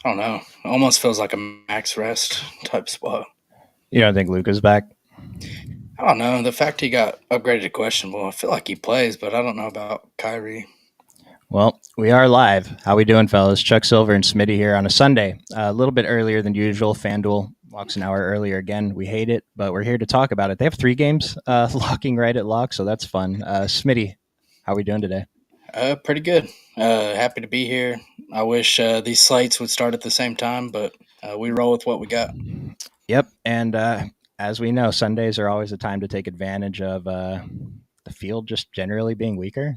I don't know. Almost feels like a max rest type spot. You don't think Luka's back? I don't know. The fact he got upgraded to questionable, I feel like he plays, but I don't know about Kyrie. Well, we are live. How we doing, fellas? Chuck Silver and Smitty here on a Sunday, a little bit earlier than usual. FanDuel locks an hour earlier again. We hate it, but we're here to talk about it. They have 3 games locking right at lock, so that's fun. Smitty, how we doing today? Pretty good. Happy to be here. I wish these slates would start at the same time, but we roll with what we got. Yep, and as we know, Sundays are always a time to take advantage of the field just generally being weaker.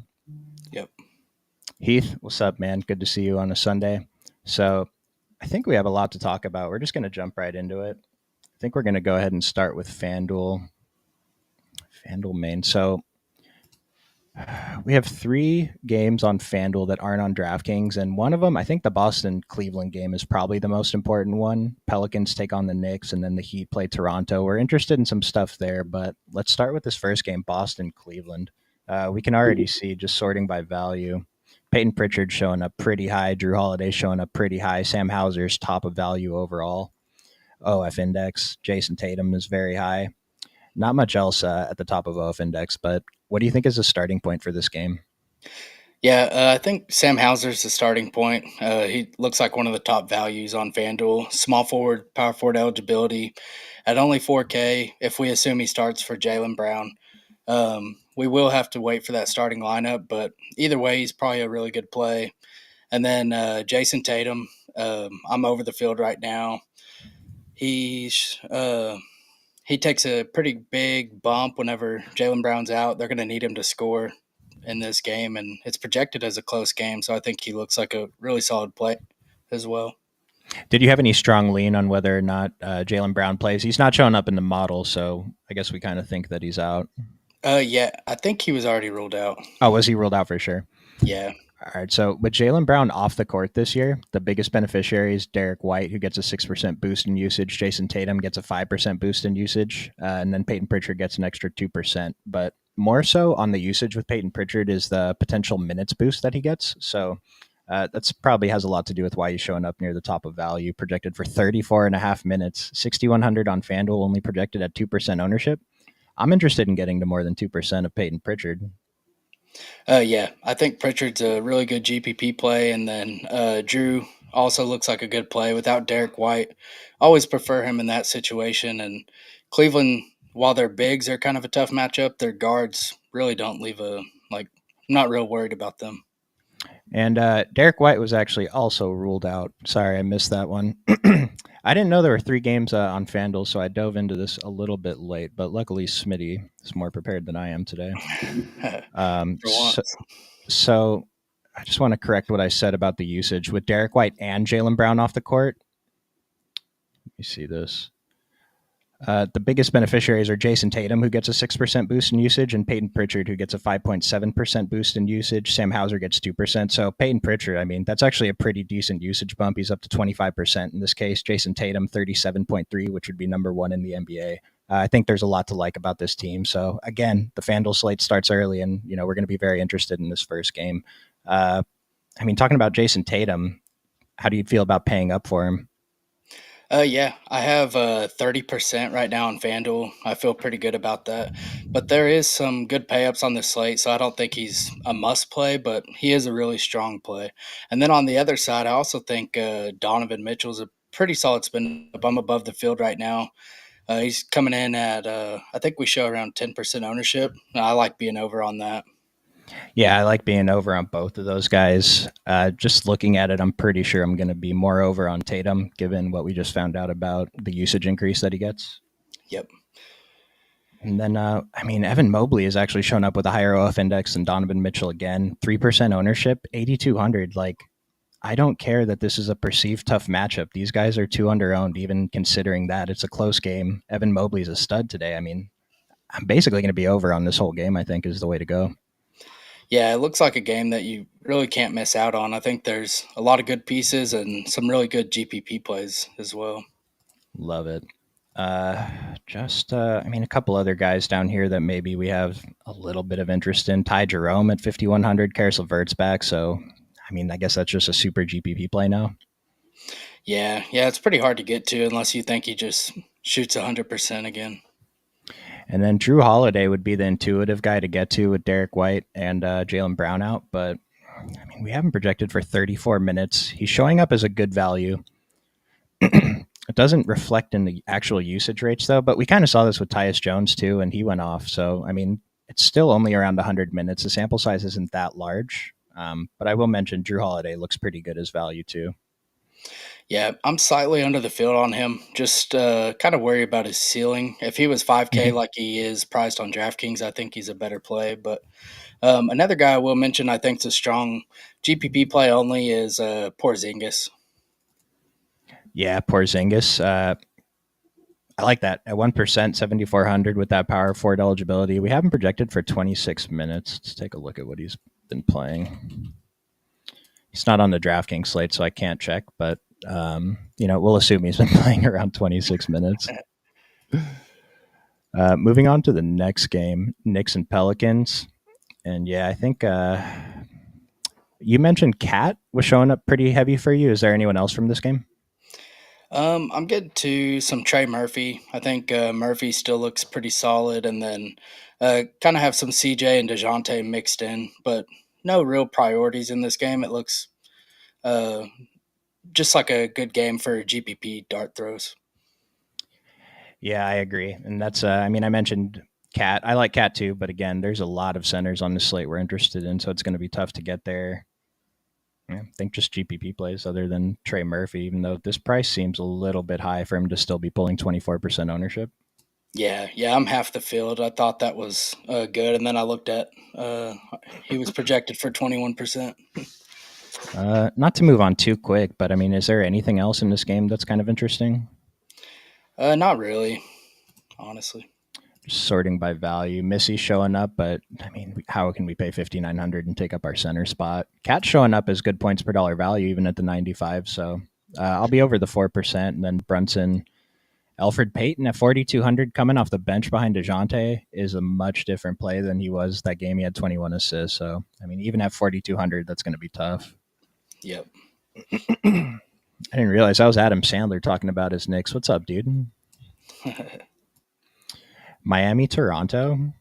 Yep. Heath, what's up, man? Good to see you on a Sunday. So I think we have a lot to talk about. We're just going to jump right into it. I think we're going to go ahead and start with FanDuel main. So we have 3 games on FanDuel that aren't on DraftKings, and one of them, I think the Boston Cleveland game is probably the most important one. Pelicans take on the Knicks, and then the Heat play Toronto. We're interested in some stuff there, but let's start with this first game, Boston Cleveland. We can already see, just sorting by value, Peyton Pritchard showing up pretty high, Drew Holiday showing up pretty high, Sam Hauser's top of value overall. OF index, Jason Tatum is very high. Not much else at the top of OF index, but what do you think is the starting point for this game? Yeah, I think Sam Hauser's the starting point. He looks like one of the top values on FanDuel. Small forward, power forward eligibility at only 4K if we assume he starts for Jaylen Brown. We will have to wait for that starting lineup, but either way, he's probably a really good play. And then Jason Tatum, I'm over the field right now. He's he takes a pretty big bump whenever Jaylen Brown's out. They're going to need him to score in this game, and it's projected as a close game. So I think he looks like a really solid play as well. Did you have any strong lean on whether or not Jaylen Brown plays? He's not showing up in the model, so I guess we kind of think that he's out. Yeah, I think he was already ruled out. Oh, was he ruled out for sure? Yeah. All right. So with Jaylen Brown off the court this year, the biggest beneficiary is Derek White, who gets a 6% boost in usage. Jason Tatum gets a 5% boost in usage. And then Peyton Pritchard gets an extra 2%. But more so on the usage with Peyton Pritchard is the potential minutes boost that he gets. So that's probably has a lot to do with why he's showing up near the top of value, projected for 34 and a half minutes, 6,100 on FanDuel, only projected at 2% ownership. I'm interested in getting to more than 2% of Peyton Pritchard. Yeah, I think Pritchard's a really good GPP play, and then Drew also looks like a good play without Derek White. Always prefer him in that situation. And Cleveland, while their bigs are kind of a tough matchup, their guards really don't leave a like. I'm not real worried about them. And Derek White was actually also ruled out. Sorry, I missed that one. I didn't know there were 3 games on FanDuel, so I dove into this a little bit late. But luckily, Smitty is more prepared than I am today. For once. So I just want to correct what I said about the usage with Derek White and Jaylen Brown off the court. Let me see this. The biggest beneficiaries are Jason Tatum, who gets a 6% boost in usage, and Peyton Pritchard, who gets a 5.7% boost in usage. Sam Hauser gets 2%. So Peyton Pritchard, I mean, that's actually a pretty decent usage bump. He's up to 25% in this case. Jason Tatum, 37.3, which would be number 1 in the NBA. I think there's a lot to like about this team. So again, the FanDuel slate starts early, and we're going to be very interested in this first game. I mean, talking about Jason Tatum, how do you feel about paying up for him? Yeah, I have 30% right now on FanDuel. I feel pretty good about that. But there is some good payups on this slate, so I don't think he's a must play, but he is a really strong play. And then on the other side, I also think Donovan Mitchell's a pretty solid spin up. I'm above the field right now. He's coming in at, I think we show around 10% ownership. I like being over on that. Yeah, I like being over on both of those guys. Just looking at it, I'm pretty sure I'm going to be more over on Tatum, given what we just found out about the usage increase that he gets. Yep. And then, I mean, Evan Mobley has actually shown up with a higher OF index than Donovan Mitchell again. 3% ownership, 8,200. Like, I don't care that this is a perceived tough matchup. These guys are too under-owned, even considering that it's a close game. Evan Mobley's a stud today. I mean, I'm basically going to be over on this whole game, I think, is the way to go. Yeah, it looks like a game that you really can't miss out on. I think there's a lot of good pieces and some really good GPP plays as well. Love it. I mean, a couple other guys down here that maybe we have a little bit of interest in. Ty Jerome at 5,100, Karis LeVert's back. So, I mean, I guess that's just a super GPP play now. Yeah, it's pretty hard to get to unless you think he just shoots 100% again. And then Drew Holiday would be the intuitive guy to get to with Derek White and Jalen Brown out. But I mean, we have him projected for 34 minutes. He's showing up as a good value. It doesn't reflect in the actual usage rates, though, but we kind of saw this with Tyus Jones, too, and he went off. So, I mean, it's still only around 100 minutes. The sample size isn't that large. But I will mention Drew Holiday looks pretty good as value, too. Yeah, I'm slightly under the field on him. Just kind of worry about his ceiling. If he was 5K Mhm. like he is priced on DraftKings, I think he's a better play. But another guy I will mention, I think, is a strong GPP play only is Porzingis. Yeah, Porzingis. I like that at 1%, 7,400 with that power forward eligibility. We have him projected for 26 minutes. Let's take a look at what he's been playing. He's not on the DraftKings slate, so I can't check, but we'll assume he's been playing around 26 minutes. Moving on to the next game, Knicks and Pelicans. And yeah, I think you mentioned Cat was showing up pretty heavy for you. Is there anyone else from this game? I'm getting to some Trey Murphy. I think Murphy still looks pretty solid, and then kind of have some CJ and Dejounte mixed in, but no real priorities in this game. It looks uh, just like a good game for GPP dart throws. Yeah, I agree. And that's, I mean, I mentioned Cat. I like Cat too, but again, there's a lot of centers on the slate we're interested in, so it's going to be tough to get there. Yeah, I think just GPP plays other than Trey Murphy, even though this price seems a little bit high for him to still be pulling 24% ownership. Yeah, I'm half the field. I thought that was good, and then I looked at he was projected for 21%. Not to move on too quick, but I mean, is there anything else in this game that's kind of interesting? Not really, honestly. Just sorting by value. Missy showing up, but I mean, how can we pay 5,900 and take up our center spot? Cat showing up as good points per dollar value, even at the 95. So I'll be over the 4%. And then Brunson, Alfred Payton at 4,200 coming off the bench behind DeJounte is a much different play than he was that game. He had 21 assists. So, I mean, even at 4,200, that's going to be tough. Yep. I didn't realize I was Adam Sandler talking about his Knicks. What's up, dude? Miami, Toronto.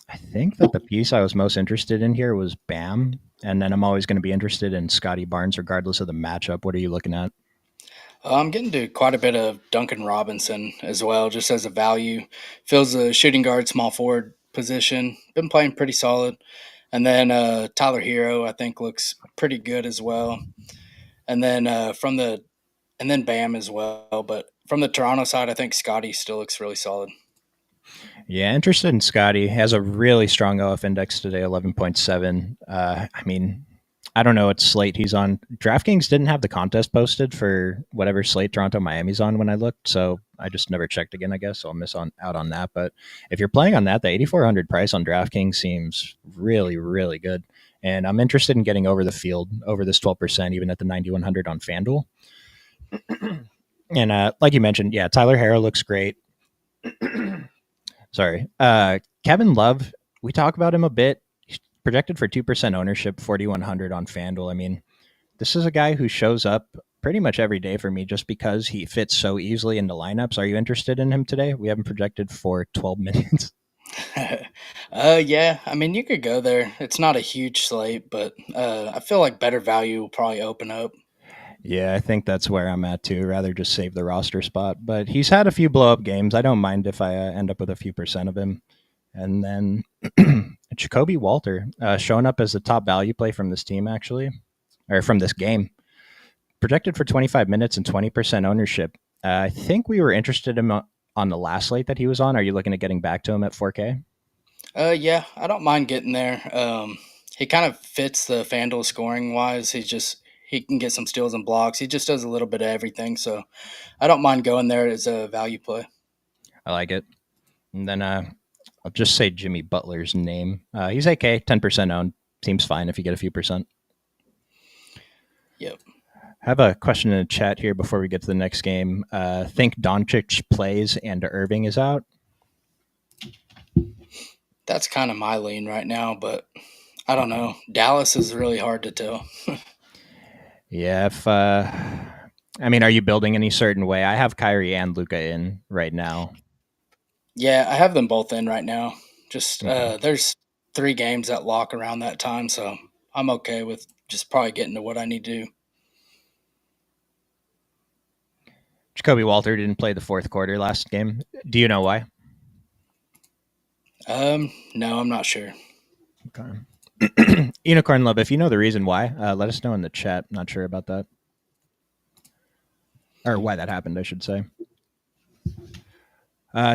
I think that the piece I was most interested in here was Bam. And then I'm always going to be interested in Scotty Barnes, regardless of the matchup. What are you looking at? I'm getting to quite a bit of Duncan Robinson as well, just as a value. Fills the shooting guard, small forward position. Been playing pretty solid. And then Tyler Hero, I think, looks pretty good as well. And then and then Bam as well. But from the Toronto side, I think Scotty still looks really solid. Yeah, interested in Scotty. He has a really strong OF index today, 11.7. I mean, I don't know what slate he's on. DraftKings didn't have the contest posted for whatever slate Toronto Miami's on when I looked, so I just never checked again, I guess. So I'll miss out on that. But if you're playing on that, the 8,400 price on DraftKings seems really, really good. And I'm interested in getting over the field, over this 12%, even at the 9,100 on FanDuel. And like you mentioned, yeah, Tyler Harrow looks great. Sorry. Kevin Love, we talk about him a bit. He's projected for 2% ownership, 4,100 on FanDuel. I mean, this is a guy who shows up pretty much every day for me just because he fits so easily into lineups. Are you interested in him today? We have him projected for 12 minutes. Yeah, I mean, you could go there. It's not a huge slate, but I feel like better value will probably open up. Yeah, I think that's where I'm at too. Rather just save the roster spot. But he's had a few blow up games. I don't mind if I end up with a few percent of him. And then Jacoby Walter showing up as the top value play from this team, actually, or from this game. Projected for 25 minutes and 20% ownership. I think we were interested in him on the last slate that he was on. Are you looking at getting back to him at 4K? Yeah, I don't mind getting there. He kind of fits the FanDuel scoring wise. He can get some steals and blocks. He just does a little bit of everything. So I don't mind going there as a value play. I like it. And then I'll just say Jimmy Butler's name. He's AK, 10% owned. Seems fine if you get a few percent. Yep. I have a question in the chat here before we get to the next game. Think Doncic plays and Irving is out? That's kind of my lean right now, but I don't know. Dallas is really hard to tell. Yeah, I mean, are you building any certain way? I have Kyrie and Luca in right now. Yeah, I have them both in right now. Just Okay. there's 3 games that lock around that time, so I'm okay with just probably getting to what I need to do. Jacoby Walter didn't play the fourth quarter last game. Do you know why? No, I'm not sure. Okay. Unicorn Love, if you know the reason why, let us know in the chat. Not sure about that. Or why that happened, I should say.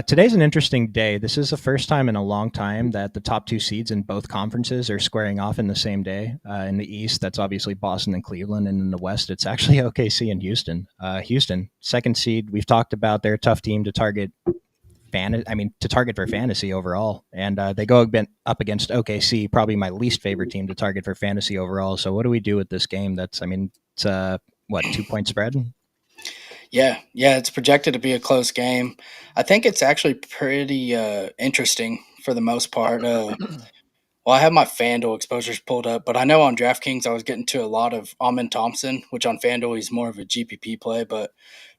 Today's an interesting day. This is the first time in a long time that the top two seeds in both conferences are squaring off in the same day. In the East, that's obviously Boston and Cleveland, and in the West, it's actually OKC and Houston. Houston, second seed. We've talked about their tough team to target to target for fantasy overall, and they go up against OKC, probably my least favorite team to target for fantasy overall. So, what do we do with this game? It's what 2 point spread? Yeah, it's projected to be a close game. I think it's actually pretty interesting for the most part. Well, I have my FanDuel exposures pulled up, but I know on DraftKings I was getting to a lot of Amon Thompson, which on FanDuel he's more of a GPP play, but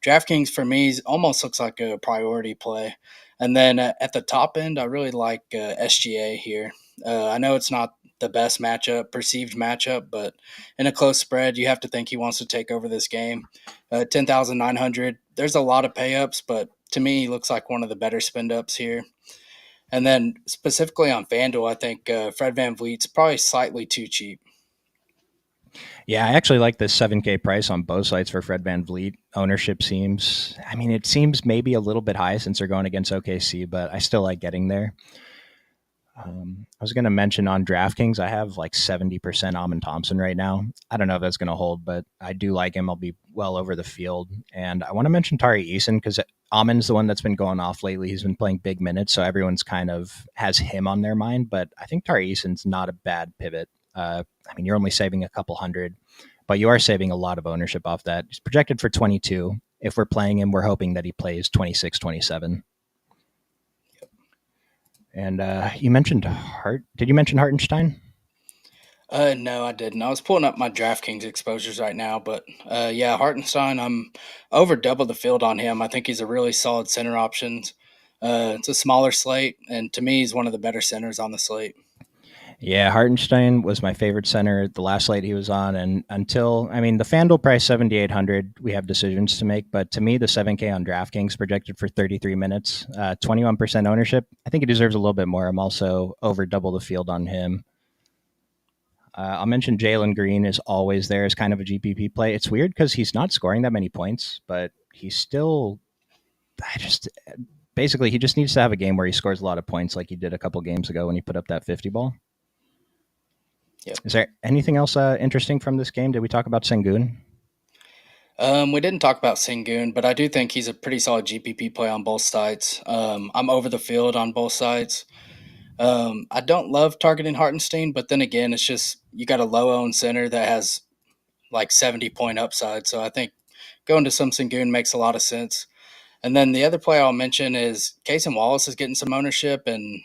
DraftKings for me almost looks like a priority play. And then at the top end, I really like SGA here. I know it's not the best matchup, perceived matchup, but in a close spread, you have to think he wants to take over this game. 10,900. There's a lot of pay ups, but to me, he looks like one of the better spend ups here. And then specifically on FanDuel, I think Fred Van Vliet's probably slightly too cheap. Yeah, I actually like this 7K price on both sites for Fred Van Vliet. Ownership it seems maybe a little bit high since they're going against OKC, but I still like getting there. I was going to mention on DraftKings, I have like 70% Amon Thompson right now. I don't know if that's going to hold, but I do like him. I'll be well over the field. And I want to mention Tari Eason because Amon's the one that's been going off lately. He's been playing big minutes, so everyone's kind of has him on their mind. But I think Tari Eason's not a bad pivot. You're only saving a couple hundred, but you are saving a lot of ownership off that. He's projected for 22. If we're playing him, we're hoping that he plays 26, 27. And you mentioned Hart. Did you mention Hartenstein? No, I didn't. I was pulling up my DraftKings exposures right now, but yeah, Hartenstein, I'm over double the field on him. I think he's a really solid center option. It's a smaller slate, and to me, he's one of the better centers on the slate. Yeah, Hartenstein was my favorite center the last slate he was on, and the FanDuel price 7,800, we have decisions to make. But to me, the 7K on DraftKings projected for 33 minutes, 21% ownership. I think he deserves a little bit more. I'm also over double the field on him. I'll mention Jalen Green is always there as kind of a GPP play. It's weird because he's not scoring that many points, but he's still. I just basically he just needs to have a game where he scores a lot of points, like he did a couple games ago when he put up that 50 ball. Yep. Is there anything else interesting from this game? Did we talk about Sengun? We didn't talk about Sengun, but I do think he's a pretty solid GPP play on both sides. I'm over the field on both sides. I don't love targeting Hartenstein, but then again, it's just you got a low owned center that has like 70-point upside. So I think going to some Sengun makes a lot of sense. And then the other play I'll mention is Case and Wallace is getting some ownership, and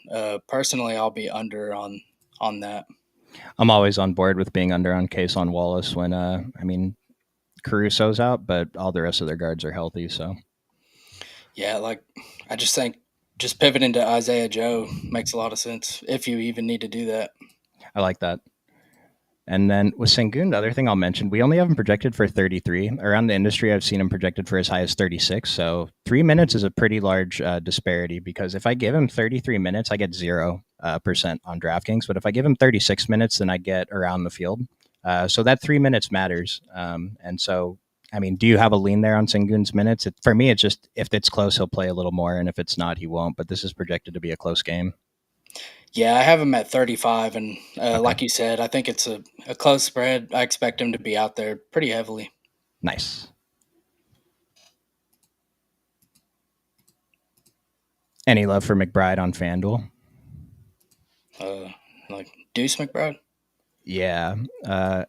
personally, I'll be under on that. I'm always on board with being under on Case on Wallace when Caruso's out, but all the rest of their guards are healthy. So Yeah, like I just think just pivoting to Isaiah Joe makes a lot of sense if you even need to do that. I like that. And then with Sengun, the other thing I'll mention, we only have him projected for 33. Around the industry, I've seen him projected for as high as 36. So 3 minutes is a pretty large disparity because if I give him 33 minutes, I get 0% on DraftKings. But if I give him 36 minutes, then I get around the field. So that 3 minutes matters. Do you have a lean there on Sengun's minutes? For me, it's just if it's close, he'll play a little more. And if it's not, he won't. But this is projected to be a close game. Yeah, I have him at 35, and Okay. like you said, I think it's a close spread. I expect him to be out there pretty heavily. Nice. Any love for McBride on FanDuel? Uh, like Deuce McBride. Yeah. I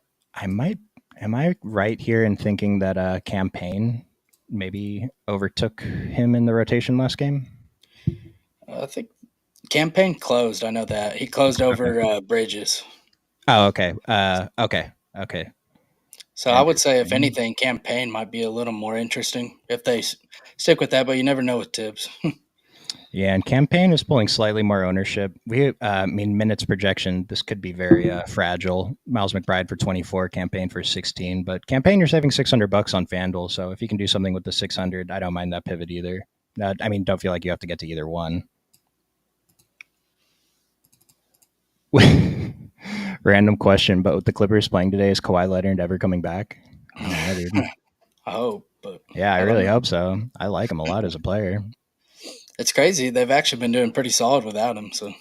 might. Am I right here in thinking that campaign maybe overtook him in the rotation last game? I think campaign closed. I know that he closed Okay. over Bridges. Oh, okay. Okay. Okay. So I would Andrew say, if Payne. anything, campaign might be a little more interesting if they stick with that, but you never know with Tibbs. Yeah, and campaign is pulling slightly more ownership. I mean, minutes projection. This could be very fragile. Miles McBride for 24, campaign for 16, but campaign you're saving $600 on FanDuel. So if you can do something with the 600, I don't mind that pivot either. I mean, don't feel like you have to get to either one. Random question, but with the Clippers playing today, is Kawhi Leonard ever coming back? I don't know, dude. I hope, but Yeah, I I don't really know. hope so. I like him a lot as a player. It's crazy. They've actually been doing pretty solid without him. So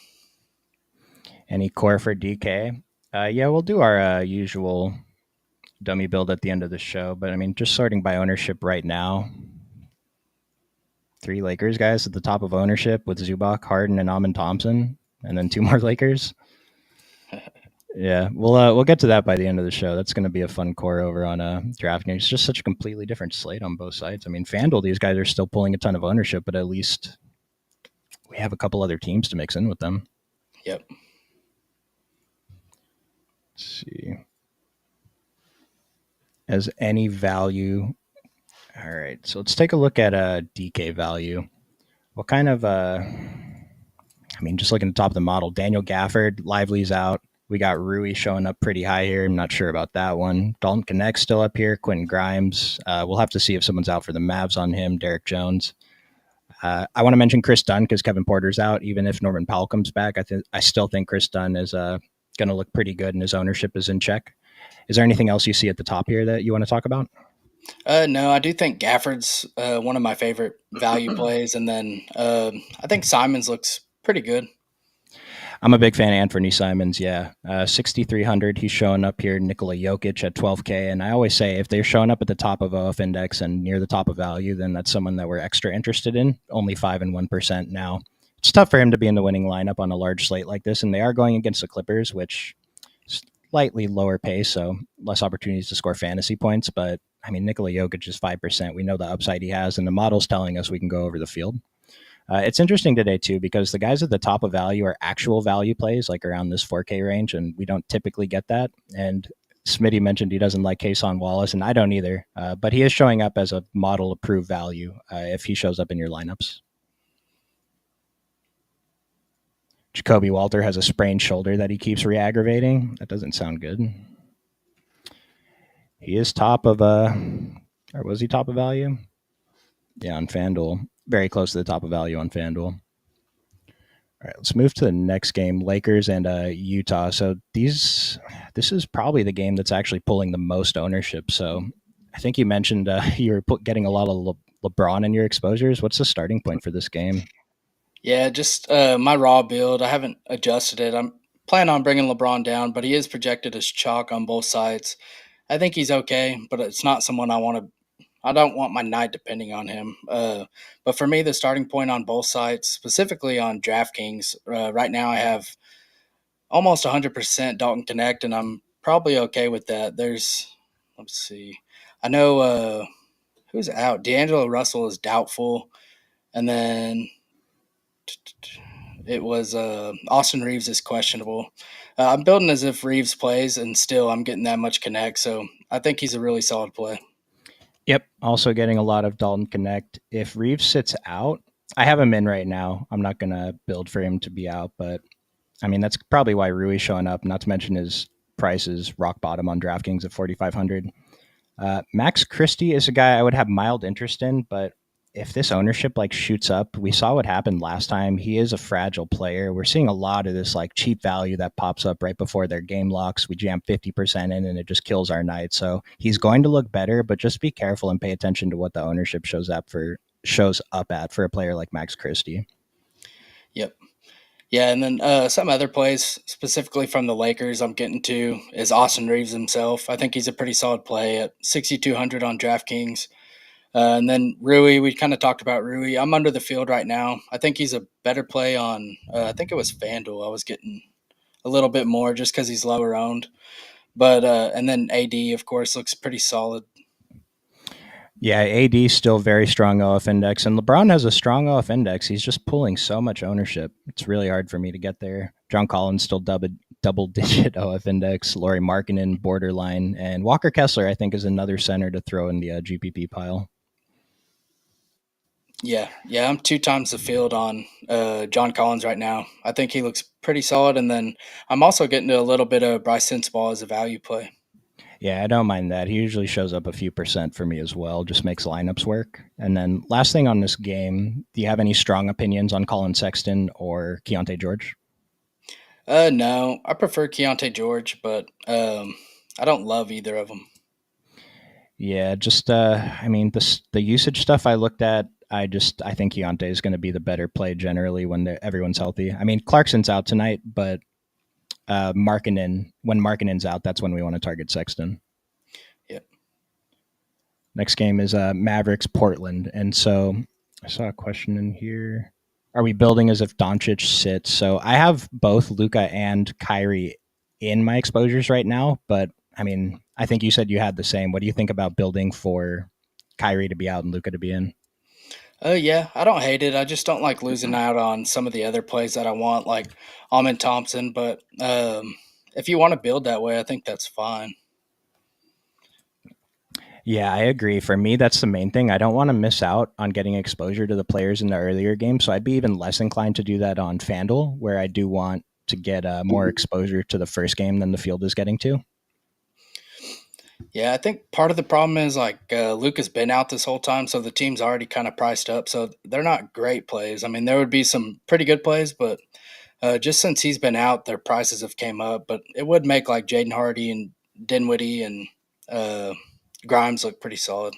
Any core for DK? Yeah, we'll do our usual dummy build at the end of the show. But I mean, just sorting by ownership right now, three Lakers guys at the top of ownership with Zubac, Harden, and Amon Thompson, and then two more Lakers. Yeah, we'll get to that by the end of the show. That's going to be a fun core over on DraftKings. It's just such a completely different slate on both sides. I mean, FanDuel, these guys are still pulling a ton of ownership, but at least we have a couple other teams to mix in with them. yep. Let's see. As any value. All right, so let's take a look at DK value. What kind of I mean, just looking at the top of the model, Daniel Gafford, Lively's out. We got Rui showing up pretty high here. I'm not sure about that one. Dalton Connect's still up here. Quentin Grimes. We'll have to see if someone's out for the Mavs on him. Derek Jones. I want to mention Chris Dunn because Kevin Porter's out. Even if Norman Powell comes back, I still think Chris Dunn is going to look pretty good and his ownership is in check. Is there anything else you see at the top here that you want to talk about? No, I do think Gafford's one of my favorite value plays, and then I think Simons looks pretty good. I'm a big fan of Anthony Simons. Yeah, 6,300. He's showing up here. Nikola Jokic at 12K. And I always say if they're showing up at the top of OF index and near the top of value, then that's someone that we're extra interested in. Only 5 and 1% now. It's tough for him to be in the winning lineup on a large slate like this, and they are going against the Clippers, which slightly lower pace, so less opportunities to score fantasy points. But I mean, Nikola Jokic is 5%. We know the upside he has, and the model's telling us we can go over the field. It's interesting today too because the guys at the top of value are actual value plays, like around this 4K range, and we don't typically get that. And Smitty mentioned he doesn't like Kason Wallace, and I don't either. But he is showing up as a model approved value if he shows up in your lineups. Jacoby Walter has a sprained shoulder that he keeps re-aggravating. That doesn't sound good. He is top of or was he top of value? Yeah, on FanDuel. Very close to the top of value on FanDuel. All right, let's move to the next game, Lakers and Utah. So this is probably the game that's actually pulling the most ownership. So I think you mentioned you're getting a lot of LeBron in your exposures. What's the starting point for this game? Yeah, just my raw build. I haven't adjusted it. I'm planning on bringing LeBron down, but he is projected as chalk on both sides. I think he's okay, but it's not someone I want to. I don't want my night depending on him. But for me, the starting point on both sides, specifically on DraftKings, right now I have almost 100% Dalton Connect, and I'm probably okay with that. Let's see, I know who's out. D'Angelo Russell is doubtful, and then it was Austin Reeves is questionable. I'm building as if Reeves plays, and still I'm getting that much Connect, so I think he's a really solid play. Yep. Also getting a lot of Dalton Connect. If Reeves sits out, I have him in right now. I'm not going to build for him to be out, but I mean, that's probably why Rui's showing up, not to mention his price is rock bottom on DraftKings at 4,500. Max Christie is a guy I would have mild interest in, but if this ownership like shoots up, we saw what happened last time. He is a fragile player. We're seeing a lot of this like cheap value that pops up right before their game locks. We jam 50% in and it just kills our night. So he's going to look better, but just be careful and pay attention to what the ownership shows up at for a player like Max Christie. Yep. Yeah, and then some other plays specifically from the Lakers I'm getting to is Austin Reeves himself. I think he's a pretty solid play at 6,200 on DraftKings. And then Rui, we kind of talked about Rui. I'm under the field right now. I think he's a better play on, I think it was FanDuel. I was getting a little bit more just because he's lower owned. But, and then AD, of course, looks pretty solid. Yeah, AD still very strong OF index, and LeBron has a strong OF index. He's just pulling so much ownership. It's really hard for me to get there. John Collins still double-digit OF index. Lauri Markkanen, borderline, and Walker Kessler, I think, is another center to throw in the GPP pile. Yeah, I'm 2 times the field on John Collins right now. I think he looks pretty solid, and then I'm also getting to a little bit of Bryce Sensabaugh as a value play. Yeah, I don't mind that. He usually shows up a few percent for me as well. Just makes lineups work. And then last thing on this game, do you have any strong opinions on Colin Sexton or Keontae George? No, I prefer Keontae George, but I don't love either of them. Yeah, just I mean the usage stuff I looked at, I think Keontae is going to be the better play generally when everyone's healthy. I mean Clarkson's out tonight, but when Markkanen's out, that's when we want to target Sexton. Yep. Next game is Mavericks Portland, and so I saw a question in here. Are we building as if Doncic sits? So I have both Luka and Kyrie in my exposures right now, but I mean, I think you said you had the same. What do you think about building for Kyrie to be out and Luka to be in? Yeah, I don't hate it. I just don't like losing out on some of the other plays that I want, like Almond Thompson. But if you want to build that way, I think that's fine. Yeah, I agree. For me, that's the main thing. I don't want to miss out on getting exposure to the players in the earlier game. So I'd be even less inclined to do that on FanDuel, where I do want to get more exposure to the first game than the field is getting to. Yeah, I think part of the problem is like Luke has been out this whole time, so the team's already kind of priced up. So they're not great plays. I mean, there would be some pretty good plays, but just since he's been out, their prices have came up. But it would make like Jaden Hardy and Dinwiddie and uh, Grimes look pretty solid.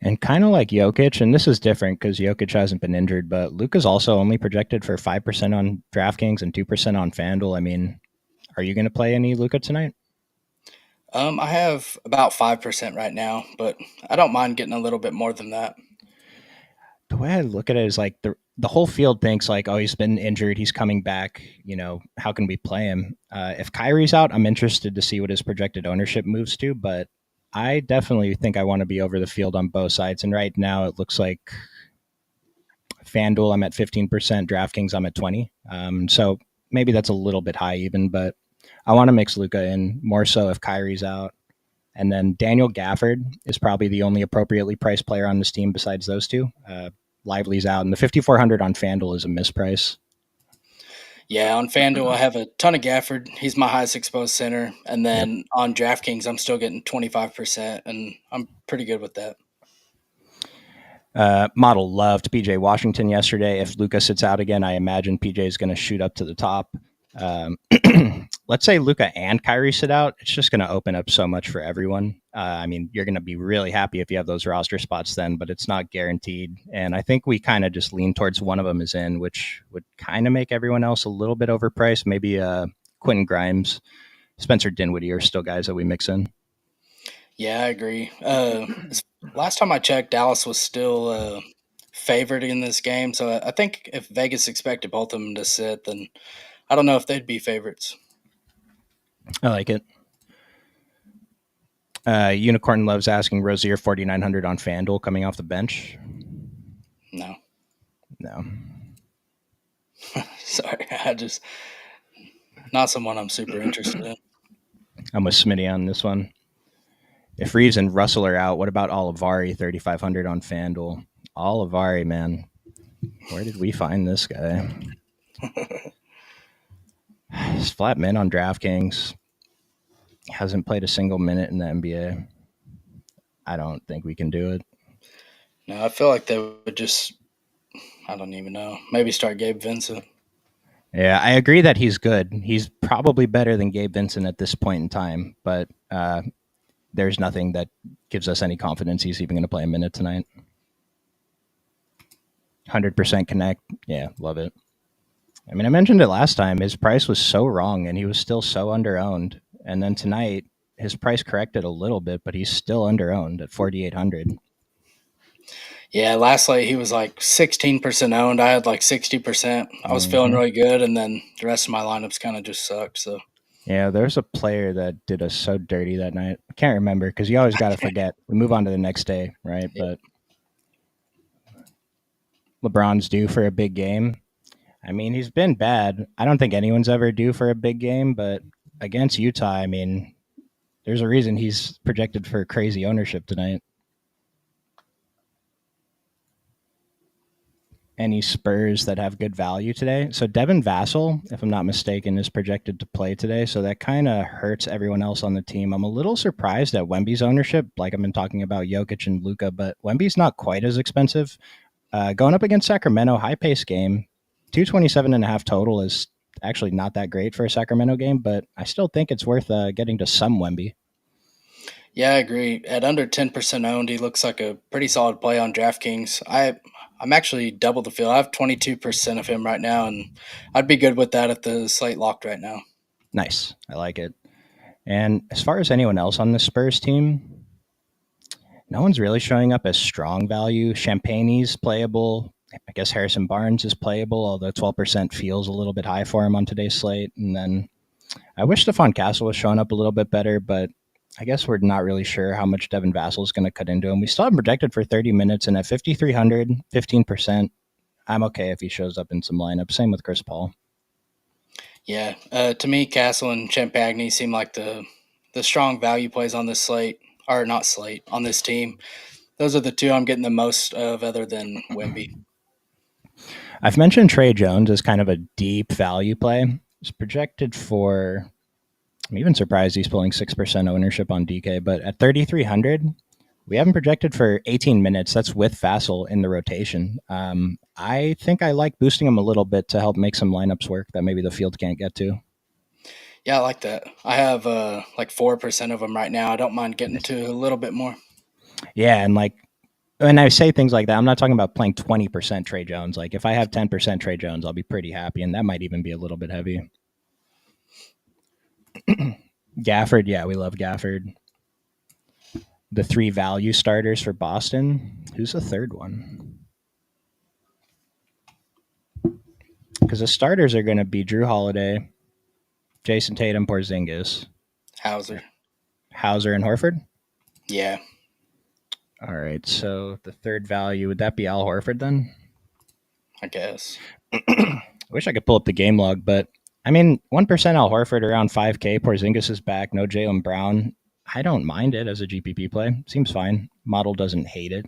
And kind of like Jokic, and this is different because Jokic hasn't been injured, but Luka's also only projected for 5% on DraftKings and 2% on FanDuel. I mean, are you going to play any Luka tonight? I have about 5% right now, but I don't mind getting a little bit more than that. The way I look at it is like the whole field thinks like, oh, he's been injured, he's coming back. You know, how can we play him? If Kyrie's out, I'm interested to see what his projected ownership moves to, but I definitely think I want to be over the field on both sides. And right now, it looks like FanDuel, I'm at 15%, DraftKings, I'm at 20. So maybe that's a little bit high even, but I want to mix Luka in more so if Kyrie's out. And then Daniel Gafford is probably the only appropriately priced player on this team besides those two. Lively's out, and the 5,400 on FanDuel is a misprice. Yeah, on FanDuel, I have a ton of Gafford. He's my highest exposed center. And Yep. then on DraftKings, I'm still getting 25%, and I'm pretty good with that. Model loved PJ Washington yesterday. If Luka sits out again, I imagine PJ is going to shoot up to the top. Let's say Luka and Kyrie sit out. It's just going to open up so much for everyone. I mean, you're going to be really happy if you have those roster spots then, but it's not guaranteed. And I think we kind of just lean towards one of them is in, which would kind of make everyone else a little bit overpriced. Maybe Quentin Grimes, Spencer Dinwiddie are still guys that we mix in. Yeah, I agree. Last time I checked, Dallas was still favored in this game. So I think if Vegas expected both of them to sit, then I don't know if they'd be favorites. I like it. Unicorn loves asking Rozier 4,900 on FanDuel coming off the bench. No. No. Sorry. I just, not someone I'm super interested in. I'm with Smitty on this one. If Reeves and Russell are out, what about Olivari 3,500 on FanDuel? Olivari, man. Where did we find this guy? He's flat min on DraftKings. Hasn't played a single minute in the NBA. I don't think we can do it. No, I feel like they would just, I don't even know, maybe start Gabe Vincent. Yeah, I agree that he's good. He's probably better than Gabe Vincent at this point in time, but there's nothing that gives us any confidence he's even going to play a minute tonight. 100% connect. Yeah, love it. I mean, I mentioned it last time. His price was so wrong, and he was still so underowned. And then tonight, his price corrected a little bit, but he's still underowned at 4,800. Yeah, lastly, he was like 16% owned. I had like 60%. I was feeling really good, and then the rest of my lineups kind of just sucked. So Yeah, there's a player that did us so dirty that night. I can't remember because you always got to forget. We move on to the next day, right? yeah. But LeBron's due for a big game. I mean, he's been bad. I don't think anyone's ever due for a big game, but against Utah, I mean, there's a reason he's projected for crazy ownership tonight. Any Spurs that have good value today. So Devin Vassell, if I'm not mistaken, is projected to play today. So that kind of hurts everyone else on the team. I'm a little surprised at Wemby's ownership. Like I've been talking about Jokic and Luka, but Wemby's not quite as expensive. Going up against Sacramento, high pace game, 227.5 total is actually not that great for a Sacramento game, but I still think it's worth getting to some Wemby. Yeah, I agree. At under 10% owned, he looks like a pretty solid play on DraftKings. I'm actually double the field. I have 22% of him right now, and I'd be good with that at the slate locked right now. Nice. I like it. And as far as anyone else on the Spurs team, no one's really showing up as strong value. Champagne's playable. I guess Harrison Barnes is playable, although 12% feels a little bit high for him on today's slate. And then I wish Stephon Castle was showing up a little bit better, but I guess we're not really sure how much Devin Vassell is going to cut into him. We still have him projected for 30 minutes, and at 5,300, 15%, I'm okay if he shows up in some lineups. Same with Chris Paul. Yeah, to me, Castle and Champagne seem like the strong value plays on this slate, or not slate, on this team. Those are the two I'm getting the most of, other than Wemby. I've mentioned Trey Jones as kind of a deep value play. It's projected for, I'm even surprised he's pulling 6% ownership on DK, but at 3,300, we have him projected for 18 minutes. That's with Vassell in the rotation. I think I like boosting him a little bit to help make some lineups work that maybe the field can't get to. Yeah, I like that. I have like 4% of them right now. I don't mind getting to a little bit more. Yeah, and like when I say things like that, I'm not talking about playing 20% Trey Jones. Like if I have 10% Trey Jones, I'll be pretty happy, and that might even be a little bit heavy. Gafford, yeah, we love Gafford. The three value starters for Boston. Who's the third one? Because the starters are going to be Drew Holiday, Jason Tatum, Porzingis, Hauser. Hauser, and Horford. Yeah. All right, so the third value, would that be Al Horford then? I guess. I wish I could pull up the game log, but I mean, 1% Al Horford around 5K. Porzingis is back. No Jaylen Brown. I don't mind it as a GPP play. Seems fine. Model doesn't hate it.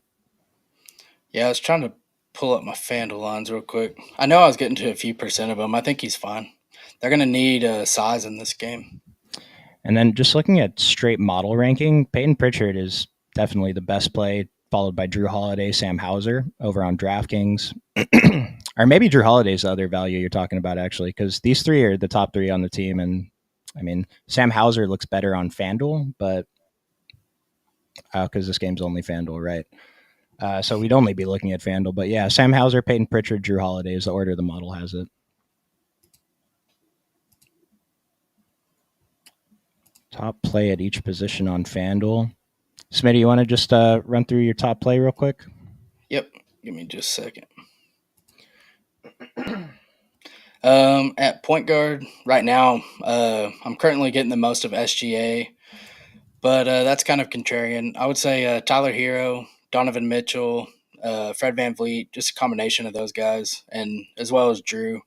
Yeah, I was trying to pull up my FanDuel lines real quick. I know I was getting to a few percent of them. I think he's fine. They're going to need size in this game. And then just looking at straight model ranking, Peyton Pritchard is definitely the best play, followed by Drew Holiday, Sam Hauser over on DraftKings. Or maybe Drew Holiday's the other value you're talking about, actually, because these three are the top three on the team. And I mean, Sam Hauser looks better on FanDuel, but because this game's only FanDuel, right? So we'd only be looking at FanDuel. But yeah, Sam Hauser, Peyton Pritchard, Drew Holiday is the order the model has it. Top play at each position on FanDuel. Smitty, you want to just run through your top play real quick? Yep. Give me just a second. At point guard right now, I'm currently getting the most of SGA, but that's kind of contrarian. I would say Tyler Hero, Donovan Mitchell, Fred VanVleet, just a combination of those guys, and as well as Drew.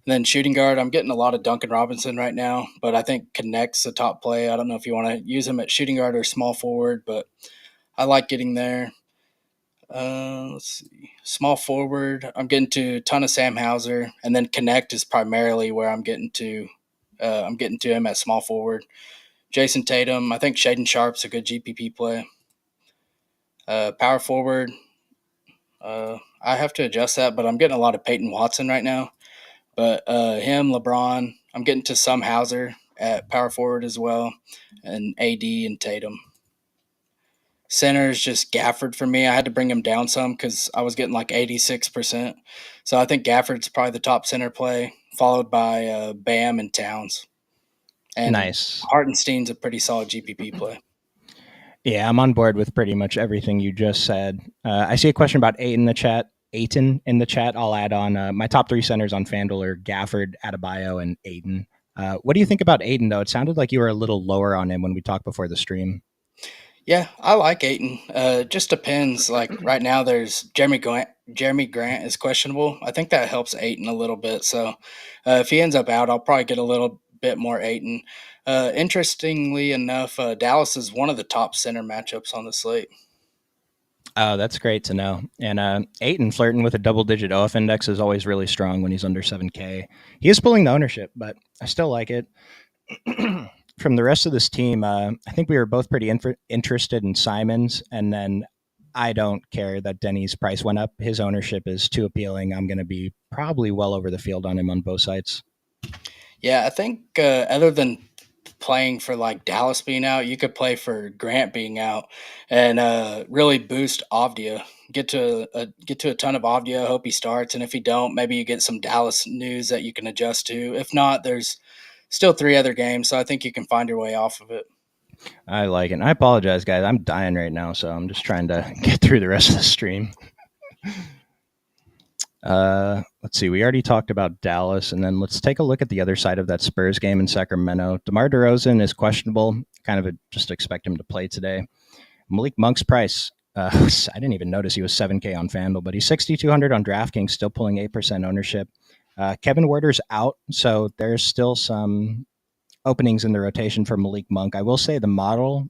And then shooting guard, I'm getting a lot of Duncan Robinson right now, but I think Connect's a top play. I don't know if you want to use him at shooting guard or small forward, but I like getting there. Let's see. Small forward, I'm getting to a ton of Sam Hauser, and then Connect is primarily where I'm getting to. I'm getting to him at small forward. Jason Tatum, I think Shaden Sharp's a good GPP play. Power forward, I have to adjust that, but I'm getting a lot of Peyton Watson right now. But him, LeBron, I'm getting to some Hauser at power forward as well, and AD and Tatum. Center is just Gafford for me. I had to bring him down some because I was getting like 86%. So I think Gafford's probably the top center play, followed by Bam and Towns. And Nice. Hartenstein's a pretty solid GPP play. Yeah, I'm on board with pretty much everything you just said. I see a question about Aiton in the chat. I'll add on my top three centers on FanDuel are Gafford, Adebayo, and Aiton. What do you think about Aiton, though? It sounded like you were a little lower on him when we talked before the stream. Yeah, I like Aiton. Just depends. Like right now, there's Jeremy Jeremy Grant is questionable. I think that helps Aiton a little bit. So if he ends up out, I'll probably get a little bit more Aiton. Interestingly enough, Dallas is one of the top center matchups on the slate. Oh, that's great to know. And Aiton flirting with a double-digit OF index is always really strong when he's under 7K. He is pulling the ownership, but I still like it. From the rest of this team, I think we were both pretty interested in Simons, and then I don't care that Denny's price went up. His ownership is too appealing. I'm going to be probably well over the field on him on both sides. Yeah, I think other than playing for like Dallas being out, you could play for Grant being out and really boost Avdia. Get to a ton of Avdia. Hope he starts, and if he don't, maybe you get some Dallas news that you can adjust to. If not, there's still three other games, so I think you can find your way off of it. I like it. And I apologize, guys. I'm dying right now, so I'm just trying to get through the rest of the stream. Let's see. We already talked about Dallas, and then let's take a look at the other side of that Spurs game in Sacramento. DeMar DeRozan is questionable. Just expect him to play today. Malik Monk's price. I didn't even notice he was 7K on FanDuel, but he's 6,200 on DraftKings, still pulling 8% ownership. Kevin Werder's out, so there's still some openings in the rotation for Malik Monk. I will say the model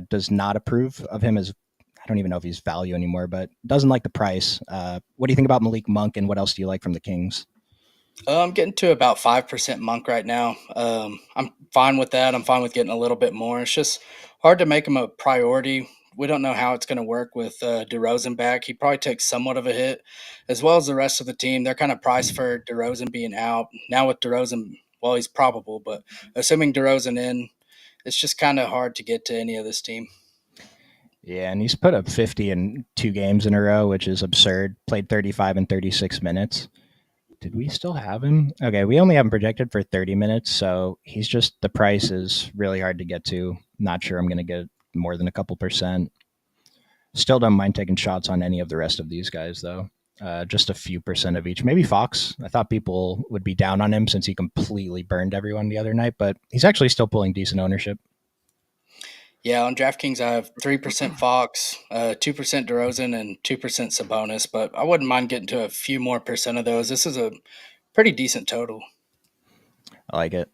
does not approve of him as I don't even know if he's value anymore, but doesn't like the price. What do you think about Malik Monk, and what else do you like from the Kings? I'm getting to about 5% Monk right now. I'm fine with that. I'm fine with getting a little bit more. It's just hard to make him a priority. We don't know how it's going to work with DeRozan back. He probably takes somewhat of a hit, as well as the rest of the team. They're kind of priced for DeRozan being out. Now with DeRozan, well, he's probable, but assuming DeRozan in, it's just kind of hard to get to any of this team. Yeah, and he's put up 50 in 2 games in a row, which is absurd. Played 35 and 36 minutes. Did we still have him? Okay, we only have him projected for 30 minutes, so he's just the price is really hard to get to. Not sure I'm going to get more than a couple percent. Still don't mind taking shots on any of the rest of these guys, though. Just a few percent of each. Maybe Fox. I thought people would be down on him since he completely burned everyone the other night, but he's actually still pulling decent ownership. Yeah, on DraftKings, I have 3% Fox, 2% DeRozan, and 2% Sabonis, but I wouldn't mind getting to a few more percent of those. This is a pretty decent total. I like it.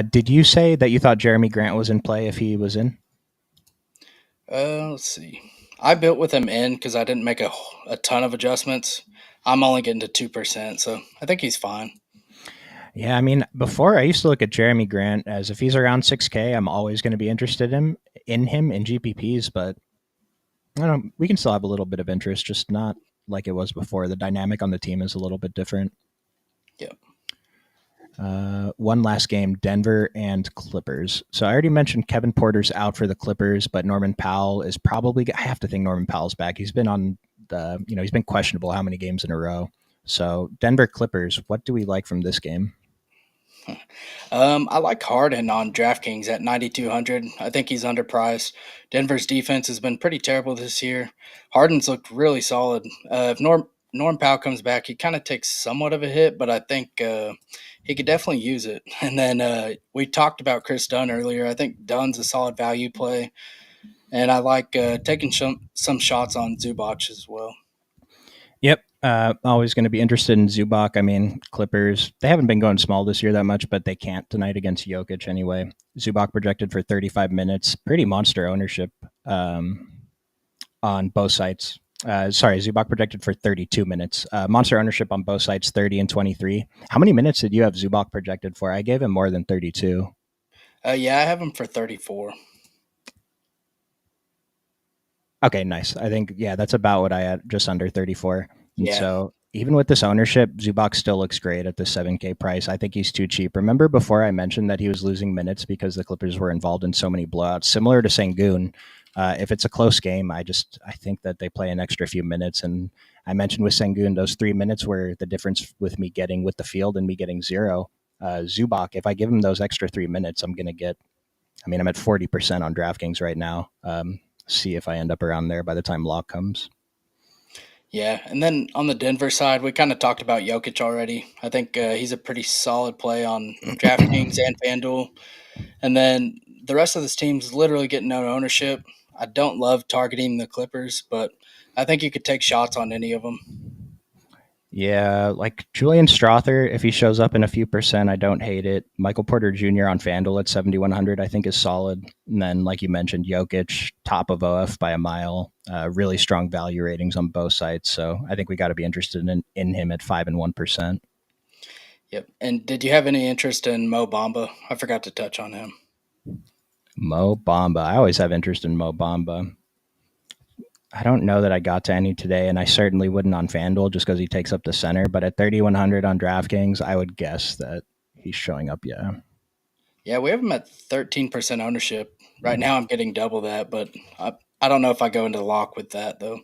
Did you say that you thought Jeremy Grant was in play if he was in? Let's see. I built with him in because I didn't make a ton of adjustments. I'm only getting to 2%, so I think he's fine. Yeah, I mean, before I used to look at Jeremy Grant as if he's around 6K, I'm always going to be interested in him in GPPs, but I don't know, we can still have a little bit of interest, just not like it was before. The dynamic on the team is a little bit different. Yep. One last game, Denver and Clippers. So I already mentioned Kevin Porter's out for the Clippers, but Norman Powell is probably. I have to think Norman Powell's back. He's been on he's been questionable how many games in a row. So Denver Clippers, what do we like from this game? I like Harden on DraftKings at 9,200. I think he's underpriced. Denver's defense has been pretty terrible this year. Harden's looked really solid. If Norm Powell comes back, he kind of takes somewhat of a hit, but I think he could definitely use it. And then we talked about Chris Dunn earlier. I think Dunn's a solid value play, and I like taking some shots on Zubac as well. Yep. Always going to be interested in Zubac. I mean, Clippers, they haven't been going small this year that much, but they can't tonight against Jokic anyway. Zubac projected for 35 minutes. Pretty monster ownership on both sides. Zubac projected for 32 minutes. Monster ownership on both sides, 30 and 23. How many minutes did you have Zubac projected for? I gave him more than 32. Yeah, I have him for 34. Okay, nice. I think, yeah, that's about what I had, just under 34. And Yeah. so even with this ownership, Zubac still looks great at the 7K price. I think he's too cheap. Remember before I mentioned that he was losing minutes because the Clippers were involved in so many blowouts, similar to Sengun. If it's a close game, I think that they play an extra few minutes. And I mentioned with Sengun, those 3 minutes were the difference with me getting with the field and me getting zero. Zubac, if I give him those extra 3 minutes, I'm at 40% on DraftKings right now. See if I end up around there by the time lock comes. Yeah, and then on the Denver side, we kind of talked about Jokic already. I think he's a pretty solid play on DraftKings and FanDuel. And then the rest of this team's literally getting no ownership. I don't love targeting the Clippers, but I think you could take shots on any of them. Yeah, like Julian Strother, if he shows up in a few percent, I don't hate it. Michael Porter Jr. on FanDuel at 7,100, I think is solid. And then, like you mentioned, Jokic, top of OF by a mile. Really strong value ratings on both sides. So I think we got to be interested in him at 5 and 1%. Yep. And did you have any interest in Mo Bamba? I forgot to touch on him. Mo Bamba. I always have interest in Mo Bamba. I don't know that I got to any today, and I certainly wouldn't on FanDuel just because he takes up the center. But at 3,100 on DraftKings, I would guess that he's showing up. Yeah. Yeah, we have him at 13% ownership. Right now I'm getting double that, but I don't know if I go into lock with that though.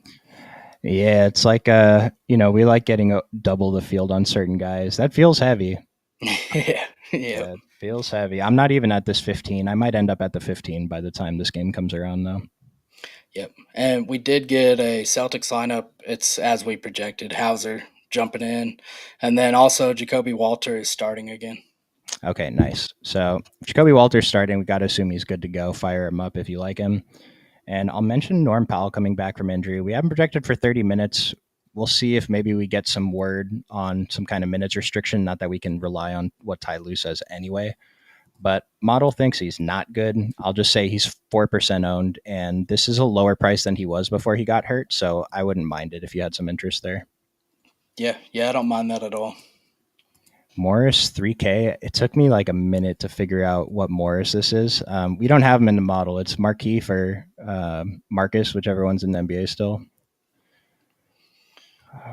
Yeah, it's like we like getting double the field on certain guys. That feels heavy. Yeah. Yeah. Yeah, it feels heavy. I'm not even at this 15. I might end up at the 15 by the time this game comes around, though. Yep. And we did get a Celtics lineup. It's as we projected. Hauser jumping in. And then also Jacoby Walter is starting again. Okay, nice. So Jacoby Walter's starting. We got to assume he's good to go. Fire him up if you like him. And I'll mention Norm Powell coming back from injury. We haven't projected for 30 minutes. We'll see if maybe we get some word on some kind of minutes restriction. Not that we can rely on what Ty Lue says anyway. But model thinks he's not good. I'll just say he's 4% owned, and this is a lower price than he was before he got hurt. So I wouldn't mind it if you had some interest there. Yeah. Yeah. I don't mind that at all. Morris 3K. It took me like a minute to figure out what Morris this is. We don't have him in the model. It's Marquis or Marcus, whichever one's in the NBA still. I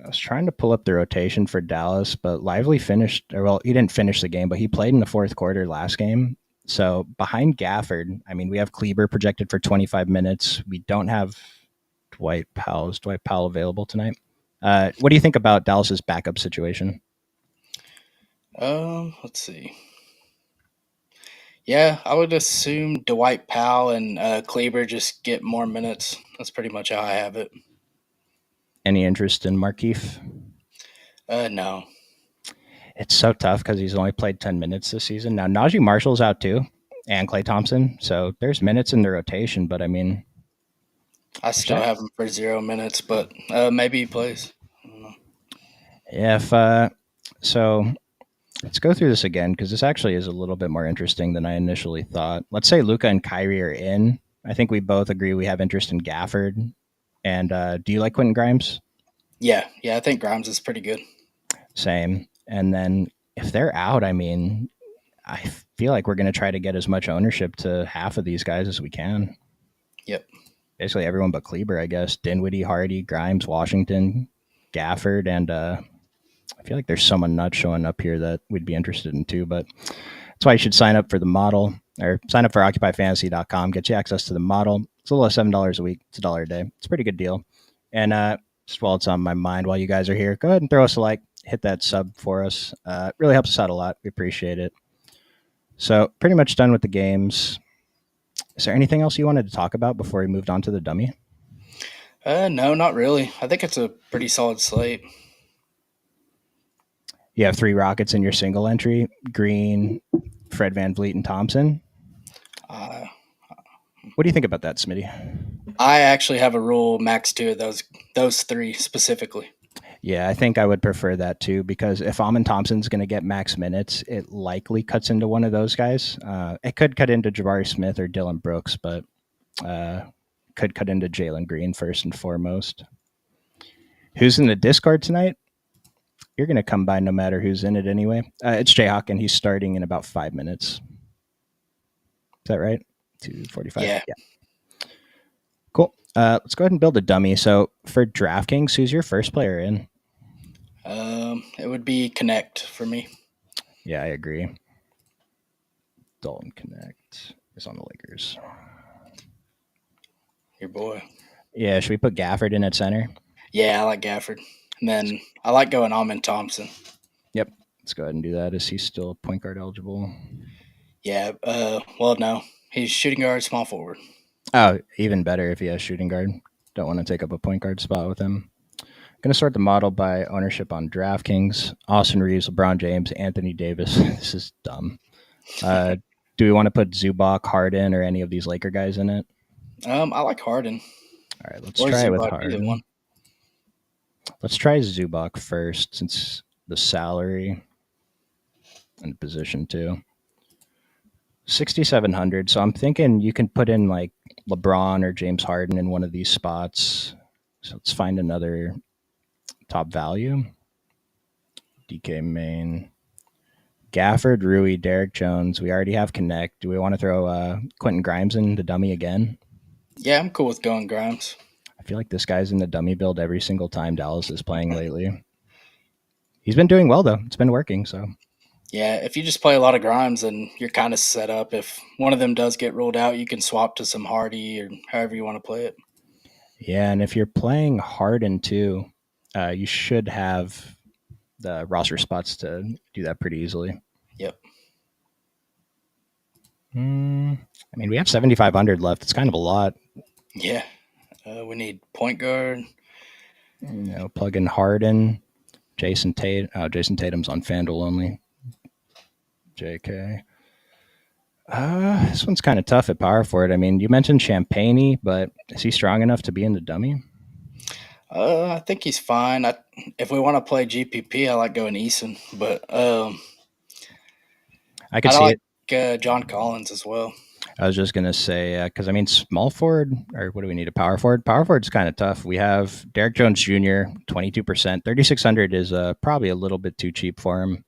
was trying to pull up the rotation for Dallas, but Lively finished, or well, he didn't finish the game, but he played in the fourth quarter last game. So behind Gafford, I mean, we have Kleber projected for 25 minutes. We don't have Dwight Powell. Is Dwight Powell available tonight? What do you think about Dallas's backup situation? Let's see. Yeah, I would assume Dwight Powell and Kleber just get more minutes. That's pretty much how I have it. Any interest in Markeef? No. It's so tough because he's only played 10 minutes this season. Now, Najee Marshall's out too, and Klay Thompson. So there's minutes in the rotation, but I mean, I still have him for 0 minutes, but maybe he plays. I don't know. Yeah, so let's go through this again because this actually is a little bit more interesting than I initially thought. Let's say Luka and Kyrie are in. I think we both agree we have interest in Gafford. And do you like Quentin Grimes? Yeah, I think Grimes is pretty good. Same. And then if they're out, I mean, I feel like we're going to try to get as much ownership to half of these guys as we can. Yep. Basically everyone but Kleber, I guess. Dinwiddie, Hardy, Grimes, Washington, Gafford, and I feel like there's someone not showing up here that we'd be interested in too, but that's why you should sign up for the model or sign up for occupyfantasy.com. Get you access to the model. It's a little less $7 a week. It's $1 a day. It's a pretty good deal. And just while it's on my mind while you guys are here, go ahead and throw us a like, hit that sub for us. It really helps us out a lot. We appreciate it. So pretty much done with the games. Is there anything else you wanted to talk about before we moved on to the dummy? No, not really. I think it's a pretty solid slate. You have 3 Rockets in your single entry: Green, Fred VanVleet, and Thompson. What do you think about that, Smitty? I actually have a rule max 2 of those 3 specifically. Yeah, I think I would prefer that too, because if Amon Thompson's going to get max minutes, it likely cuts into one of those guys. It could cut into Jabari Smith or Dylan Brooks, but could cut into Jalen Green first and foremost. Who's in the Discord tonight? You're going to come by no matter who's in it anyway. It's Jayhawk, and he's starting in about 5 minutes. Is that right? 2:45? Yeah. Cool. Let's go ahead and build a dummy. So for DraftKings, who's your first player in? It would be Connect for me. Yeah, I agree. Dalton Connect is on the Lakers. Your boy. Yeah, should we put Gafford in at center? Yeah, I like Gafford. And then I like going Amon Thompson. Yep. Let's go ahead and do that. Is he still point guard eligible? Yeah. Well, no. He's shooting guard, small forward. Oh, even better if he has shooting guard. Don't want to take up a point guard spot with him. Going to sort the model by ownership on DraftKings. Austin Reeves, LeBron James, Anthony Davis. This is dumb. Do we want to put Zubac, Harden, or any of these Laker guys in it? I like Harden. All right, let's Or try it with Zubac, either one. Harden. Let's try Zubac first, since the salary and position too. 6,700. So I'm thinking you can put in like LeBron or James Harden in one of these spots. So let's find another top value. DK Main. Gafford, Rui, Derek Jones. We already have Connect. Do we want to throw Quentin Grimes in the dummy again? Yeah, I'm cool with going Grimes. I feel like this guy's in the dummy build every single time Dallas is playing lately. He's been doing well, though. It's been working, so. Yeah, if you just play a lot of Grimes, then you're kind of set up. If one of them does get ruled out, you can swap to some Hardy or however you want to play it. Yeah, and if you're playing Harden too, you should have the roster spots to do that pretty easily. Yep. I mean, we have 7,500 left. It's kind of a lot. Yeah. We need point guard. Plug in Harden, Jason Tatum. Oh, Jason Tatum's on FanDuel only. JK. This one's kind of tough at power forward. I mean, you mentioned Champagne, but is he strong enough to be in the dummy? I think he's fine. If we want to play GPP, I like going Eason, but I could I see like it. John Collins as well. I was just gonna say because I mean, small forward or what do we need? A power forward. Power forward's kind of tough. We have Derek Jones Jr. 22%. 3,600 is probably a little bit too cheap for him.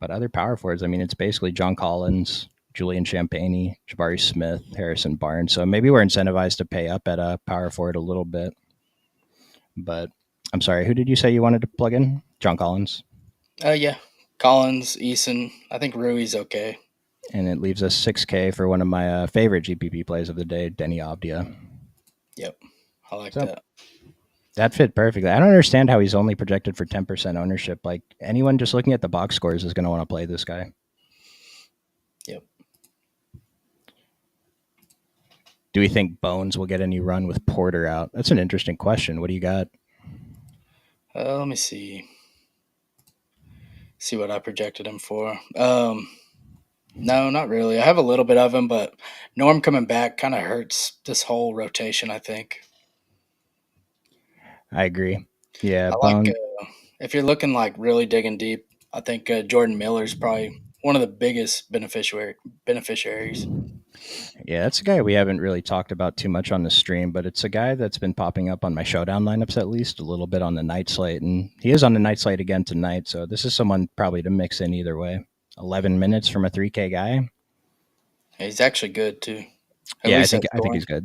But other power forwards, I mean, it's basically John Collins, Julian Champagne, Jabari Smith, Harrison Barnes. So maybe we're incentivized to pay up at a power forward a little bit. But I'm sorry, who did you say you wanted to plug in? John Collins. Yeah, Collins, Eason. I think Rui's okay. And it leaves us 6K for one of my favorite GPP plays of the day, Denny Abdia. Yep, I like that. That fit perfectly. I don't understand how he's only projected for 10% ownership. Like anyone just looking at the box scores is going to want to play this guy. Yep. Do we think Bones will get any run with Porter out? That's an interesting question. What do you got? Let me see. See what I projected him for. No, not really. I have a little bit of him, but Norm coming back kind of hurts this whole rotation, I think. I agree. Yeah, I like if you're looking like really digging deep, I think Jordan Miller's probably one of the biggest beneficiaries. Yeah, that's a guy we haven't really talked about too much on the stream, but it's a guy that's been popping up on my showdown lineups at least a little bit on the night slate, and he is on the night slate again tonight. So this is someone probably to mix in either way. 11 minutes from a 3K guy. He's actually good too. Yeah, I think he's good.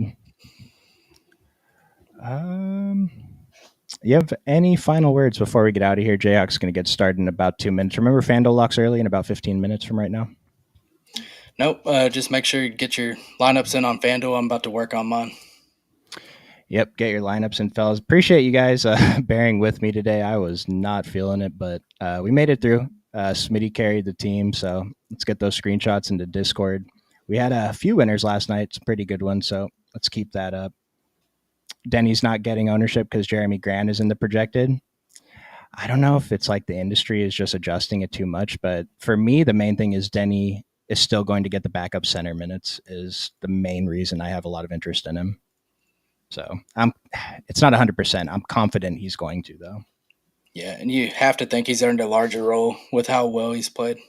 You have any final words before we get out of here? Jayhawk's going to get started in about 2 minutes. Remember, FanDuel locks early in about 15 minutes from right now. Nope. Just make sure you get your lineups in on FanDuel. I'm about to work on mine. Yep, get your lineups in, fellas. Appreciate you guys bearing with me today. I was not feeling it, but we made it through. Smitty carried the team, so let's get those screenshots into Discord. We had a few winners last night, some pretty good ones, so let's keep that up. Denny's not getting ownership because Jeremy Grant is in the projected. I don't know if it's like the industry is just adjusting it too much, but for me, the main thing is Denny is still going to get the backup center minutes is the main reason I have a lot of interest in him. So it's not 100%. I'm confident he's going to, though. Yeah, and you have to think he's earned a larger role with how well he's played.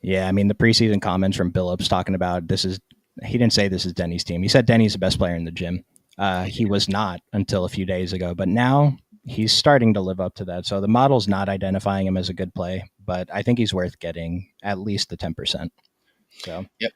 Yeah, I mean, the preseason comments from Billups talking about he didn't say this is Denny's team. He said Denny's the best player in the gym. He was not until a few days ago, but now he's starting to live up to that. So the model's not identifying him as a good play, but I think he's worth getting at least the 10%. So, yep.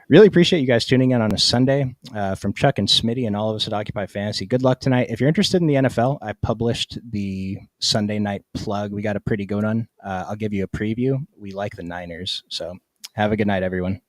Really appreciate you guys tuning in on a Sunday from Chuck and Smitty and all of us at Occupy Fantasy. Good luck tonight. If you're interested in the NFL, I published the Sunday night plug. We got a pretty good one. I'll give you a preview. We like the Niners. So have a good night, everyone.